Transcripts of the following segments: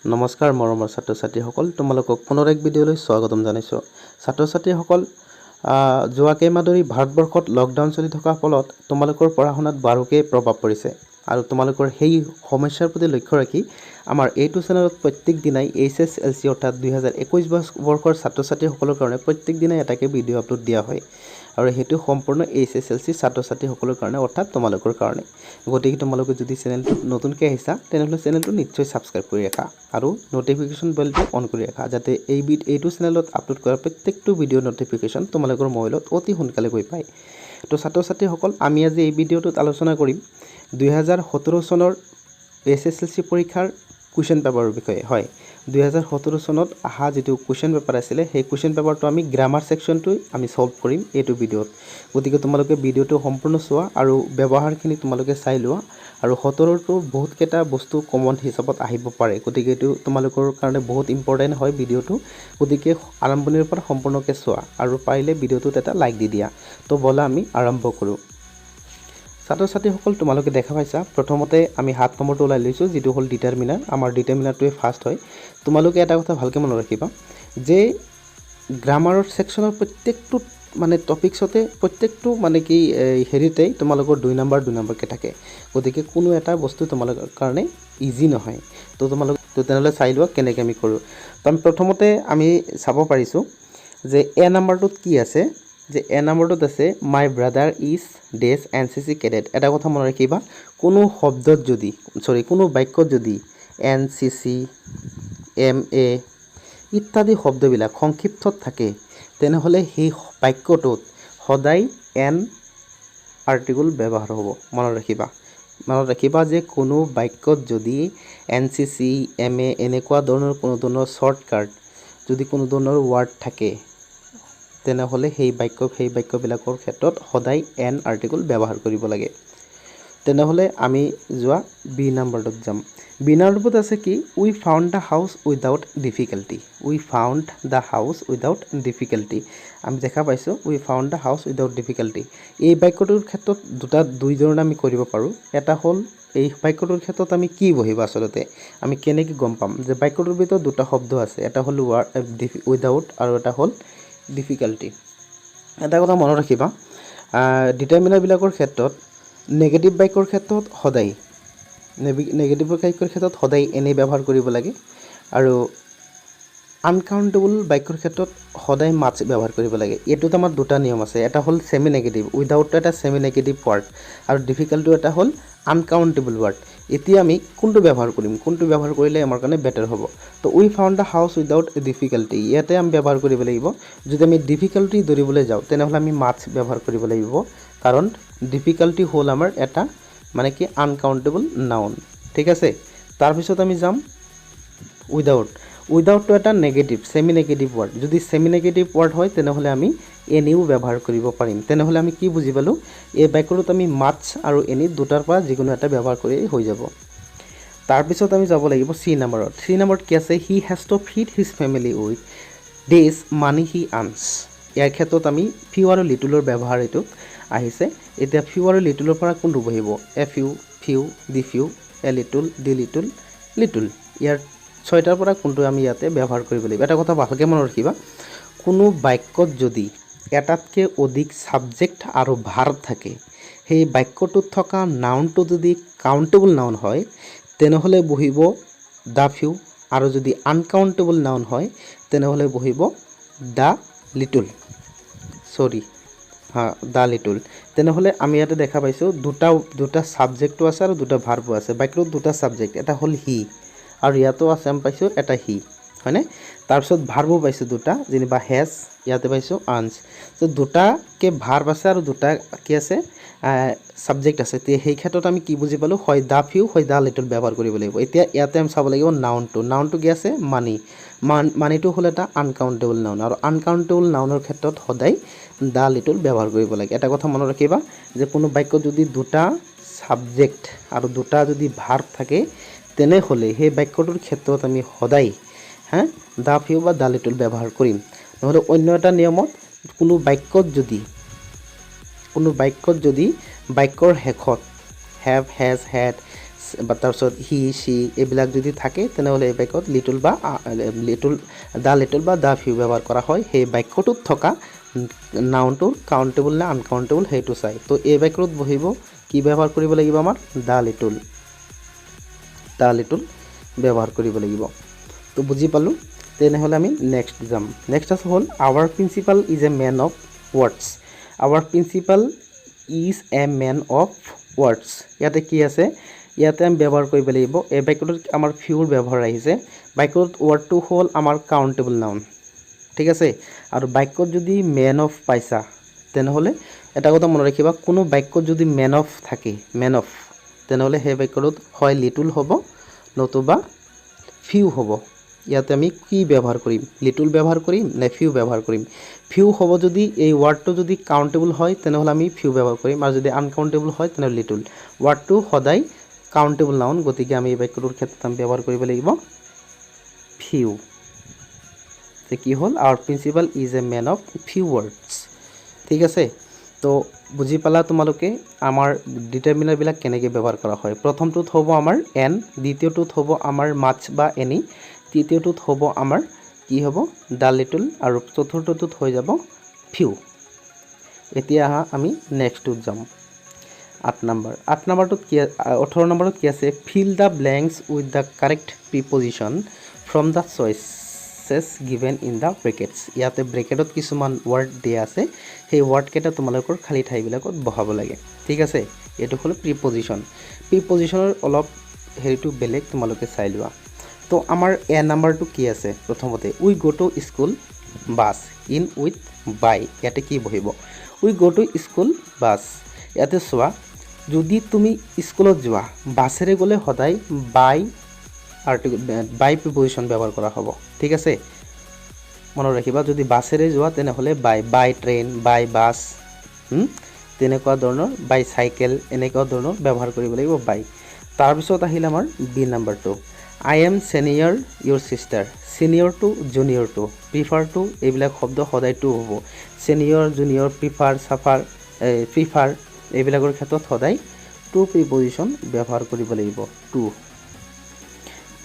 নমস্কাৰ মৰমৰ ছাত্ৰ ছাত্ৰীসকল, তোমালোকক পুনৰ এক ভিডিঅ'লৈ স্বাগতম জনাইছোঁ। ছাত্ৰ ছাত্ৰীসকল, যোৱা কেইমাহ ধৰি ভাৰতবৰ্ষত লকডাউন চলি থকাৰ ফলত তোমালোকৰ পঢ়া শুনাত বাৰুকৈয়ে প্ৰভাৱ পৰিছে আৰু তোমালোকৰ সেই সমস্যাৰ প্ৰতি লক্ষ্য ৰাখি আমাৰ এইটো চেনেলত প্ৰত্যেক দিনাই HSLC অৰ্থাৎ 2021 বৰ্ষৰ ছাত্ৰ ছাত্ৰীসকলৰ কাৰণে প্ৰত্যেক দিনাই এটাকৈ ভিডিঅ' আপলোড দিয়া হয় আৰু সেইটো সম্পূৰ্ণ HSLC ছাত্ৰ ছাত্ৰীসকলৰ কাৰণে অৰ্থাৎ তোমালোকৰ কাৰণে। গতিকে তোমালোকে যদি চেনেলটো নতুনকৈ আহিছা তেনেহ'লে চেনেলটো নিশ্চয় ছাবস্ক্ৰাইব কৰি ৰাখা আৰু নটিফিকেশ্যন বেলটো অন কৰি ৰাখা যাতে এইটো চেনেলত আপলোড কৰা প্ৰত্যেকটো ভিডিঅ' নটিফিকেশ্যন তোমালোকৰ মোবাইলত অতি সোনকালে গৈ পায়। তো ছাত্ৰ ছাত্ৰীসকল, আমি আজি এই ভিডিঅ'টোত আলোচনা কৰিম 2017 চনৰ HSLC পৰীক্ষাৰ কুৱেশ্যন পেপাৰৰ বিষয়ে। হয়, 2017 চনত অহা যিটো কুৱেশ্যন পেপাৰ আছিলে সেই কুৱেশ্যন পেপাৰটো আমি গ্ৰামাৰ ছেকশ্যনটো আমি সলভ কৰিম এইটো ভিডিঅ'ত। গতিকে তোমালোকে ভিডিঅ'টো সম্পূৰ্ণ চোৱা আৰু ব্যৱহাৰখিনি তোমালোকে চাই লোৱা আৰু 17টো বহুতকেইটা বস্তু কমন হিচাপত আহিব পাৰে। গতিকে এইটো তোমালোকৰ কাৰণে বহুত ইম্পৰ্টেণ্ট হয় ভিডিঅ'টো। গতিকে আৰম্ভণিৰ পৰা সম্পূৰ্ণকৈ চোৱা আৰু পাৰিলে ভিডিঅ'টোত এটা লাইক দি দিয়া। তো ব'লা আমি আৰম্ভ কৰোঁ। ছাত্ৰ ছাত্ৰীসকল, তোমালোকে দেখা পাইছা প্ৰথমতে আমি 7 নম্বৰটো ওলাই লৈছোঁ যিটো হ'ল ডিটাৰমিনাৰ। আমাৰ ডিটাৰমিনাৰটোৱে ফাৰ্ষ্ট হয়। তোমালোকে এটা কথা ভালকৈ মনত ৰাখিবা যে গ্ৰামাৰৰ ছেকশ্যনৰ প্ৰত্যেকটো টপিকছতে প্ৰত্যেকটো কি হেৰিতেই তোমালোকৰ 2 নম্বৰকৈ থাকে। গতিকে কোনো এটা বস্তু তোমালোকৰ কাৰণে ইজি নহয়। তো তেনেহ'লে চাই লোৱা কেনেকৈ আমি কৰোঁ। তো আমি প্ৰথমতে আমি চাব পাৰিছোঁ যে এ নম্বৰটোত কি আছে, যে এ নম্বৰটোত আছে my brother is this NCC cadet. এটা কথা মনত ৰাখিবা, কোনো বাক্যত যদি NCC, MA ইত্যাদি শব্দবিলাক সংক্ষিপ্তত থাকে তেনেহ'লে সেই বাক্যটোত সদায় এন আৰ্টিকল ব্যৱহাৰ হ'ব। মনত ৰাখিবা যে কোনো বাক্যত যদি NCC, MA এনেকুৱা ধৰণৰ কোনো ধৰণৰ শ্বৰ্টকাট যদি কোনো ধৰণৰ ৱাৰ্ড থাকে তেনেহ'লে সেই বাক্যবিলাকৰ ক্ষেত্ৰত সদায় এন আৰ্টিকল ব্যৱহাৰ কৰিব লাগে। তেনেহ'লে আমি যোৱা বি নম্বৰটোত যাম। বি নম্বৰত আছে কি, we found the house without difficulty. আমি দেখা পাইছোঁ we found the house without difficulty. এই বাক্যটোৰ ক্ষেত্ৰত দুই ধৰণে আমি কৰিব পাৰোঁ। এটা হ'ল এই বাক্যটোৰ ক্ষেত্ৰত আমি কি বহিব, আচলতে আমি কেনেকৈ গম পাম যে বাক্যটোৰ ভিতৰত দুটা শব্দ আছে, এটা হ'ল উইদাউট আৰু এটা হ'ল ডিফিকাল্টি। এটা কথা মনত ৰাখিবা, ডিটাৰমিনাৰবিলাকৰ ক্ষেত্ৰত নেগেটিভ বাক্যৰ ক্ষেত্ৰত সদায় এনেই ব্যৱহাৰ কৰিব লাগে আৰু আনকাউণ্টেবল বাক্যৰ ক্ষেত্ৰত সদায় মাছ ব্যৱহাৰ কৰিব লাগে। এইটোত আমাৰ দুটা নিয়ম আছে, এটা হ'ল ছেমি নেগেটিভ, উইদাউটটো এটা ছেমি নেগেটিভ ৱাৰ্ড আৰু ডিফিকাল্টটো এটা হ'ল আনকাউণ্টেবল ৱাৰ্ড। এতিয়া আমি কোনটো ব্যৱহাৰ কৰিলে আমাৰ কাৰণে বেটাৰ হ'ব। তো we found the house without difficulty ইয়াতে আমি ব্যৱহাৰ কৰিব লাগিব। যদি আমি ডিফিকাল্টি ধৰিবলৈ যাওঁ তেনেহ'লে আমি মাছ ব্যৱহাৰ কৰিব লাগিব, কাৰণ ডিফিকাল্টি হ'ল আমাৰ এটা আনকাউণ্টেবল নাউন। ঠিক আছে, তাৰপিছত আমি যাম উইদাউটটো এটা ছেমি নেগেটিভ ৱাৰ্ড। যদি ছেমি নেগেটিভ ৱাৰ্ড হয় তেনেহ'লে আমি এনেও ব্যৱহাৰ কৰিব পাৰিম। তেনেহ'লে আমি কি বুজি পালোঁ, এই বাক্যটোত আমি মাছ আৰু এনি দুটাৰ পৰা যিকোনো এটা ব্যৱহাৰ কৰি হৈ যাব। তাৰপিছত আমি যাব লাগিব চি নম্বৰত কি আছে, he has to feed his family with these money he earns. ইয়াৰ ক্ষেত্ৰত আমি ফিউ আৰু লিটুলৰ ব্যৱহাৰ এইটো আহিছে। এতিয়া ফিউ আৰু লিটুলৰ পৰা কোনটো বহিব, ফিউ, দি ফিউ, এ লিটুল, দি লিটুল, লিটুল। ইয়াৰ 6টাৰ পৰা কোনটো আমি ইয়াতে ব্যৱহাৰ কৰিব লাগিব। এটা কথা ভালকৈ মনত ৰাখিবা, কোনো বাক্যত যদি এটাতকৈ অধিক ছাবজেক্ট আৰু ভাৰ্ব থাকে, সেই বাক্যটোত থকা নাউনটো যদি কাউণ্টেবল নাউন হয় তেনেহ'লে বহিব দ্য ফিউ, আৰু যদি আনকাউণ্টেবল নাউন হয় তেনেহ'লে বহিব দ্য লিটুল। তেনেহ'লে আমি ইয়াতে দেখা পাইছোঁ দুটা ছাবজেক্টো আছে আৰু দুটা ভাৰ্বো আছে। বাক্যটোত দুটা ছাবজেক্ট, এটা হ'ল হি আৰু ইয়াতো আছে আমি পাইছোঁ এটা হি, হয়নে? তাৰপিছত ভাৰ্বো পাইছোঁ দুটা, যেনিবা হেজ, ইয়াতে পাইছোঁ আৰ্নছ। তো দুটাকে ভাৰ্ব আছে আৰু দুটা কি আছে, ছাবজেক্ট আছে। সেই ক্ষেত্ৰত আমি কি বুজি পালোঁ, হয় দ্য ফিউ, হয় দ্য লিটল ব্যৱহাৰ কৰিব লাগিব। এতিয়া ইয়াতে আমি চাব লাগিব নাউনটো কি আছে, মানিটো হ'ল এটা আনকাউণ্টেবল নাউন আৰু আনকাউণ্টেবল নাউনৰ ক্ষেত্ৰত সদায় দ্য লিটল ব্যৱহাৰ কৰিব লাগে। এটা কথা মনত ৰাখিবা যে কোনো বাক্যত যদি দুটা ছাবজেক্ট আৰু দুটা যদি ভাৰ্ব থাকে তেনেহ'লে সেই বাক্যটোৰ ক্ষেত্ৰত আমি সদায় দ্য ফিউ বা দ্য লিটল ব্যৱহাৰ কৰিম। নহ'লে অন্য এটা নিয়মত কোনো বাক্যত যদি বাক্যৰ শেষত হেভ, হেজ, হেড তাৰপিছত হি সি এইবিলাক যদি থাকে তেনেহ'লে এই বাক্যত লিটল বা দ্য ফিউ ব্যৱহাৰ কৰা হয় সেই বাক্যটোত থকা নাউনটোৰ কাউণ্টেবল নে আনকাউণ্টেবল সেইটো চাই তো এই বাক্যটোত বহিব কি ব্যৱহাৰ কৰিব লাগিব আমাৰ দ্য লিটল ব্যৱহাৰ কৰিব লাগিব তো বুজি পালোঁ তেনেহ'লে আমি নেক্সট যাম নেক্সট আছে হ'ল our principal is a man of words our principal is a man of words ইয়াতে কি আছে ইয়াতে আমি ব্যৱহাৰ কৰিব লাগিব এই বাক্যটোত আমাৰ ফিউৰ ব্যৱহাৰ আহিছে বাক্যটোত ৱৰ্ডটো হ'ল আমাৰ কাউণ্টেবল নাউন ঠিক আছে আৰু বাক্যত যদি মেন অফ পাইছা তেনেহ'লে এটা কথা মনত ৰাখিবা কোনো বাক্যত যদি মেন অফ থাকে মেন অফ তেনেহ'লে সেই বাক্যটোত হয় লিটল হ'ব নতুবা ফিউ হ'ব ইয়াতে আমি কি ব্যৱহাৰ কৰিম লিটল ব্যৱহাৰ কৰিম নে ফিউ ব্যৱহাৰ কৰিম ফিউ হ'ব যদি এই ৱৰ্ডটো যদি কাউণ্টেবল হয় তেনেহ'লে আমি ফিউ ব্যৱহাৰ কৰিম আৰু যদি আনকাউণ্টেবল হয় তেনেহ'লে লিটল ৱৰ্ডটো সদায় কাউণ্টেবল নাউন গতিকে আমি এই বাক্যটোৰ ক্ষেত্ৰত আমি ব্যৱহাৰ কৰিব লাগিব ফিউ যে কি হ'ল our principal is a man of few words ঠিক আছে তো বুজি পালা তোমালোকে আমাৰ ডিটাৰমিনাৰবিলাক কেনেকৈ ব্যৱহাৰ কৰা হয় প্ৰথমটোত হ'ব আমাৰ এন দ্বিতীয়টোত হ'ব আমাৰ মাছ বা এনি তৃতীয়টোত হ'ব আমাৰ কি হ'ব দ্য লিটল আৰু চতুৰ্থটোত হৈ যাব ফিউ এতিয়া আমি নেক্সটটোত যাম 8 নম্বৰটোত কি 18 নম্বৰত কি আছে fill the blanks with the correct preposition from the choices given in the brackets ইয়াতে ব্ৰেকেটত কিছুমান ৱৰ্ড দিয়া আছে সেই ৱৰ্ডকেইটা তোমালোকৰ খালী ঠাইবিলাকত বহাব লাগে ঠিক আছে এইটো হ'ল প্ৰিপজিশ্যনৰ অলপ হেৰিটো বেলেগ তোমালোকে চাই লোৱা তো আমাৰ এ নাম্বাৰটো কি আছে প্ৰথমতে we go' to school bus in with by ইয়াতে কি বহিব উই গ' টু স্কুল বাছ ইয়াতে চোৱা যদি তুমি স্কুলত যোৱা বাছেৰে গ'লে সদায় বাই প্ৰিপজিশ্যন ব্যৱহাৰ কৰা হ'ব ঠিক আছে মনত ৰাখিবা যদি বাছেৰে যোৱা তেনেহ'লে বাই ট্ৰেইন বাই বাছ তেনেকুৱা ধৰণৰ বাই চাইকেল এনেকুৱা ধৰণৰ ব্যৱহাৰ কৰিব লাগিব বাই তাৰপিছত আহিল আমাৰ বি নাম্বাৰটো I am senior your sister senior to junior to prefer to এইবিলাক শব্দ সদায় টু হ'ব ছিনিয়ৰ জুনিয়ৰ প্ৰিফাৰ এইবিলাকৰ ক্ষেত্ৰত সদায় টু প্ৰিপজিশ্যন ব্যৱহাৰ কৰিব লাগিব টু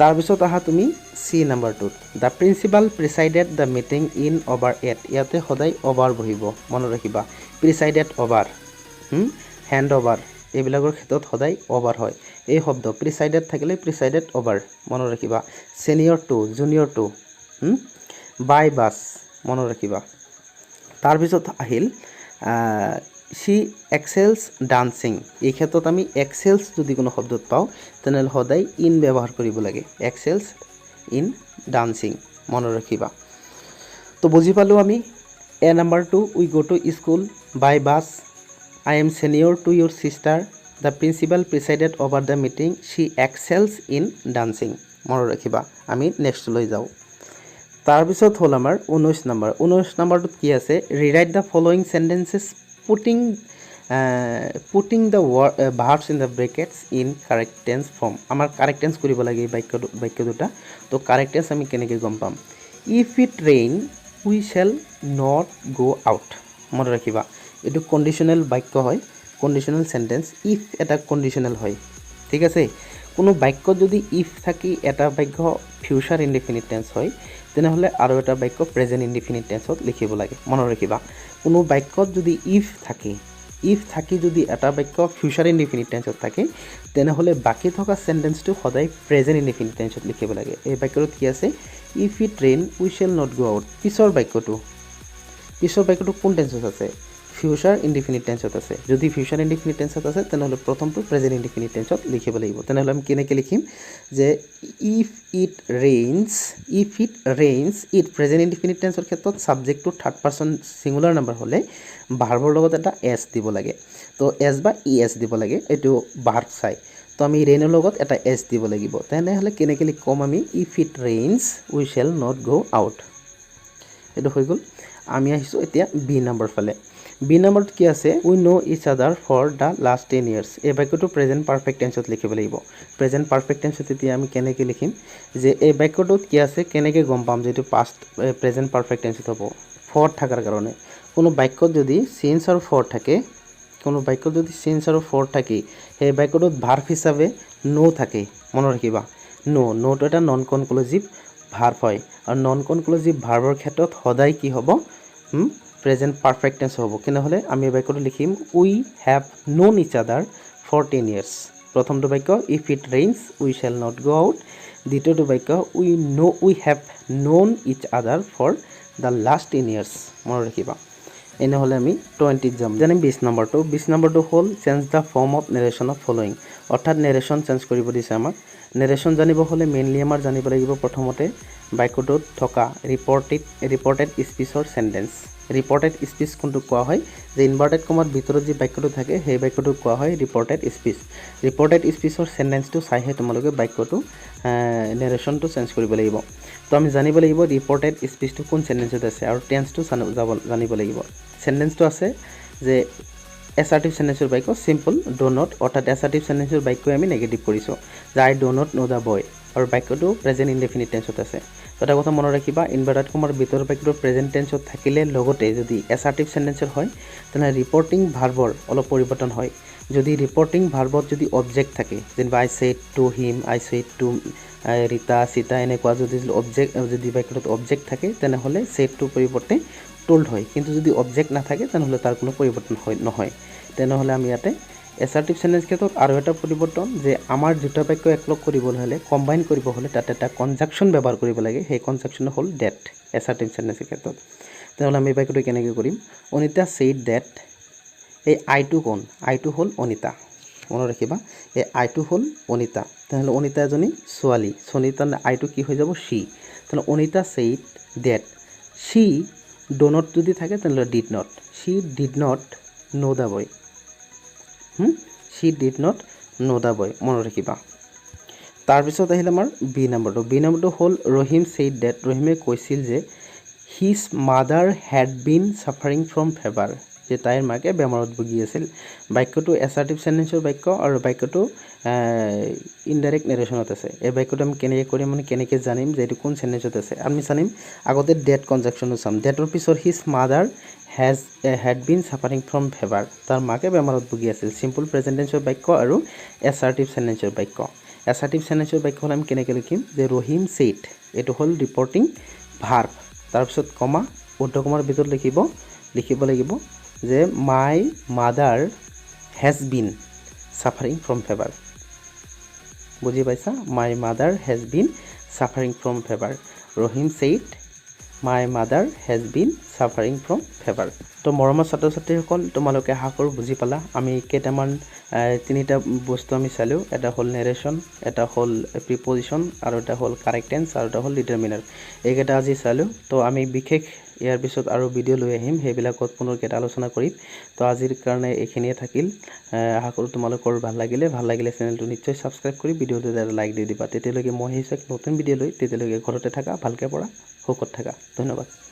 তাৰপিছত আহা তুমি চি নাম্বাৰটোত the principal presided the meeting in over at ইয়াতে সদায় অভাৰ বহিব মনত ৰাখিবা প্ৰিচাইডেড অভাৰ হেণ্ড অভাৰ এইবিলাকৰ ক্ষেত্ৰত সদায় অভাৰ হয় এই শব্দ প্ৰিচাইডেড থাকিলে প্ৰিচাইডেড অভাৰ মনত ৰাখিবা senior to junior two by bus মনত ৰাখিবা তাৰপিছত আহিল সি এক্সেলছ ডান্সিং এই ক্ষেত্ৰত আমি এক্সেলছ যদি কোনো শব্দত পাওঁ তেনেহ'লে সদায় ইন ব্যৱহাৰ কৰিব লাগে এক্সেলছ ইন ডান্সিং মনত ৰাখিবা তো বুজি পালোঁ আমি এ নাম্বাৰটো we go' to school by bus I am senior to your sister the principal presided over the meeting she excels in dancing মনত ৰাখিবা আমি নেক্সটলৈ যাওঁ তাৰপিছত হ'ল আমাৰ 19 নম্বৰটোত কি আছে rewrite the following sentences putting the verbs in the brackets in correct tense form আমাৰ correct tense কৰিব লাগে বাক্য দুটা তো correct tense আমি কেনেকৈ গম পাম if it rain we shall not go out মনত ৰাখিবা এইটো কণ্ডিশ্যনেল বাক্য হয় কণ্ডিশ্যনেল চেণ্টেন্স if এটা কণ্ডিশ্যনেল হয় ঠিক আছে কোনো বাক্যত যদি if থাকি এটা বাক্য ফিউচাৰ ইনডিফিনিট টেন্স হয় তেনেহ'লে আৰু এটা বাক্য প্ৰেজেণ্ট ইনডিফিনিট টেন্সত লিখিব লাগে মনত ৰাখিবা কোনো বাক্যত যদি ইফ থাকি যদি এটা বাক্য ফিউচাৰ ইনডিফিনিট টেন্সত থাকে তেনেহ'লে বাকী থকা চেণ্টেন্সটো সদায় প্ৰেজেণ্ট ইনডিফিনিট টেন্সত লিখিব লাগে এই বাক্যটোত কি আছে if it rain we shall not go out পিছৰ বাক্যটো কোন টেন্সত আছে ফিউচাৰ ইনডিফিনিট টেন্সত আছে যদি ফিউচাৰ ইনডিফিনিট টেন্সত আছে তেনেহ'লে প্ৰথমটো প্ৰেজেণ্ট ইনডিফিনিট টেন্সত লিখিব লাগিব তেনেহ'লে আমি কেনেকৈ লিখিম যে if it rains it present indefinite টেন্সৰ ক্ষেত্ৰত ছাবজেক্টটো থাৰ্ড পাৰ্চন ছিংগুলাৰ নাম্বাৰ হ'লে ভাৰ্বৰ লগত এটা এছ দিব লাগে তো এছ বা ই এছ দিব লাগে এইটো ভাৰ্ব চাই তো আমি ৰেইনৰ লগত এটা এছ দিব লাগিব তেনেহ'লে কেনেকৈ ক'ম আমি if it rains we shall not গ' আউট এইটো হৈ গ'ল আমি আহিছোঁ এতিয়া বি নম্বৰ ফালে বি নম্বৰত কি আছে উই ন' ইচ আদাৰ ফৰ দ্য লাষ্ট 10 years এই বাক্যটো প্ৰেজেণ্ট পাৰফেক্ট টেন্সত লিখিব লাগিব প্ৰেজেণ্ট পাৰফেক্ট টেন্সত এতিয়া আমি কেনেকৈ লিখিম যে এই বাক্যটোত কি আছে কেনেকৈ গম পাম যে এইটো পাষ্ট প্ৰেজেণ্ট পাৰফেক্ট টেন্সত হ'ব ফৰ থকাৰ কাৰণে কোনো বাক্যত যদি চেঞ্জ আৰু ফৰ থাকে সেই বাক্যটোত ভাৰ্ব হিচাপে নো থাকে মনত ৰাখিবা নোটো এটা নন কনক্লুজিভ ভাৰ্ব হয় আৰু নন কনক্লুজিভ ভাৰ্বৰ ক্ষেত্ৰত সদায় কি হ'ব প্ৰেজেণ্ট পাৰফেক্ট টেন্স হ'ব কিনহলে আমি বাক্যটো লিখিম উই হ্যাভ নোন ইচ আদাৰ ফৰ 10 years প্ৰথমটো বাক্য if it rains we shall not go out দ্বিতীয়টো বাক্য উই হ্যাভ নোন ইচ আদাৰ ফৰ দ্য লাষ্ট 10 years মনত ৰাখিবা এনেহলে আমি 20 যাম জানিম 20 নম্বৰটো হ'ল change the form of narration of following অৰ্থাৎ নেৰেশ্যন চেঞ্জ কৰিব দিছে আমাক নেৰেশ্যন জানিব হলে মেইনলি আমাৰ জানিব লাগিব প্ৰথমতে বাক্যটোত থকা ৰিপৰ্টেড স্পিচৰ সেন্টেন্স ৰিপৰ্টেড স্পিচ কোনটো কোৱা হয় যে ইনভাৰ্টেড কমাৰ ভিতৰত যে বাক্যটো থাকে সেই বাক্যটো কোৱা হয় ৰিপৰ্টেড স্পিচৰ সেন্টেন্সটো চাইহে তোমালোকে বাক্যটো নেৰেশ্যনটো চেঞ্জ কৰিব লাগিব তো আমি জানিব লাগিব ৰিপৰ্টেড স্পিচটো কোন সেন্টেন্সত আছে আৰু টেন্সটো জানিব লাগিব সেন্টেন্সটো আছে যে এসাৰ্টিভ সেন্টেন্সৰ বাক্য সিম্পল ডো নট অৰ্থাৎ এসাৰ্টিভ সেন্টেন্সৰ বাক্য আমি নেগেটিভ কৰিছো যে আই ডো নট নো দা বয় আৰু বাক্যটো প্ৰেজেন্ট ইনডেফিনিট টেন্সত আছে এটা কথা মনত ৰাখিবা ইনভাৰ্টেড কমাৰ ভিতৰৰ বাক্যটো প্ৰেজেন্ট টেন্সত থাকিলে লগতে যদি এসাৰ্টিভ সেন্টেন্সৰ হয় তেনে ৰিপৰ্টিং ভাৰ্বৰ অলপ পৰিৱৰ্তন হয় যদি ৰিপৰ্টিং ভাৰ্বত যদি অবজেক্ট থাকে যেনিবা I said to him I said to Rita Sita এনেকুৱা যদি বাক্যটোত অবজেক্ট থাকে তেনেহলে সেডটো পৰিৱৰ্তে told হয় কিন্তু যদি অবজেক্ট না থাকে তেনেহলে তাৰ কোনো পৰিৱৰ্তন নহয় তেনেহলে আমি ইয়াতে এসাৰ্টিভ সেন্টেন্স ক্ষেত্ৰত আৰু এটা পৰিৱৰ্তন যে আমাৰ দুটা বাক্য একলগ কৰিবলৈ হলে কম্বাইন কৰিব হলে তাতে এটা কনজাংশন ব্যৱহাৰ কৰিব লাগে সেই কনজাংশন হ'ল that এসাৰ্টিভ সেন্টেন্সৰ ক্ষেত্ৰত তেনেহলে আমি বাক্যটো কেনেকৈ কৰিম অনিতা said that এই আইটো কোন আইটো হ'ল অনিতা মনত ৰাখিবা এই আইটো হ'ল অনিতা তেনেহলে অনিতা এজনী ছোৱালী সনিতা আইটো কি হৈ যাব she তেনেহলে Anita said that she do not যদি থাকে তেনেহলে did not she did not know the boy she did not know the boy মনত ৰাখিবা তাৰ পিছত আহিলে আমাৰ বি নম্বৰটো হ'ল ৰহিম said that ৰহিমে কৈছিল যে his mother had been suffering from fever যে তাইৰ মাকে বেমাৰত ভুগি আছিল বাক্যটো এসাৰ্টিভ সেন্টেন্সৰ বাক্য আৰু বাক্যটো ইনডাইৰেক্ট নেৰেশ্যনত আছে এই বাক্যটো আমি কেনেকৈ কৰিম মানে কেনেকৈ জানিম যে এটো কোন সেন্টেন্সত আছে আমি জানিম আগতে ডেট কনজাংশনটো চাম ডেটৰ পিছত his mother had been suffering from fever তাৰ মাকে বেমাৰত ভুগি আছিল সিম্পল প্ৰেজেন্ট টেন্সৰ বাক্য আৰু এসাৰ্টিভ সেন্টেন্সৰ বাক্য এসাৰ্টিভ সেন্টেন্সৰ বাক্য হল আমি কেনেকৈ লিখিম যে ৰহিম said এটো হল ৰিপৰ্টিং ভাৰ্ব তাৰ পিছত কমা উদ্ধকমাৰ ভিতৰত লিখিব লাগিব যে my mother has been suffering from fever বুজি পাইছা my mother has been suffering from fever Rahim said my mother has been suffering from fever তো মৰমৰ ছাত্ৰ-ছাত্ৰীসকল তোমালোকে আশা কৰো বুজি পালা আমি কেইটামান তিনিটা বস্তু আমি চালো এটা হল নেৰেশ্যন এটা হল প্ৰিপজিশন আৰু এটা হল কাৰেক্ট টেন্স আৰু এটা হল ডিটাৰমিনাৰ এইকেইটা আজি চালো তো আমি বিশেষ ইয়াৰ পিছত আৰু ভিডিও লৈ আহিম হেবিলাকত পুনৰ কেটা আলোচনা কৰিম তো আজিৰ কাৰণে এইখিনিয়ে থাকিল আশা কৰো তোমালোকৰ ভাল লাগিলে চেনেলটো নিশ্চয় সাবস্ক্ৰাইব কৰি ভিডিওটো লাইক দি দিবা তেতিয়ালৈকে মই হিচাক নতুন ভিডিও লৈ তেতিয়ালৈকে ঘৰতে থাকা ভালকে পঢ়া সুখত থাকা ধন্যবাদ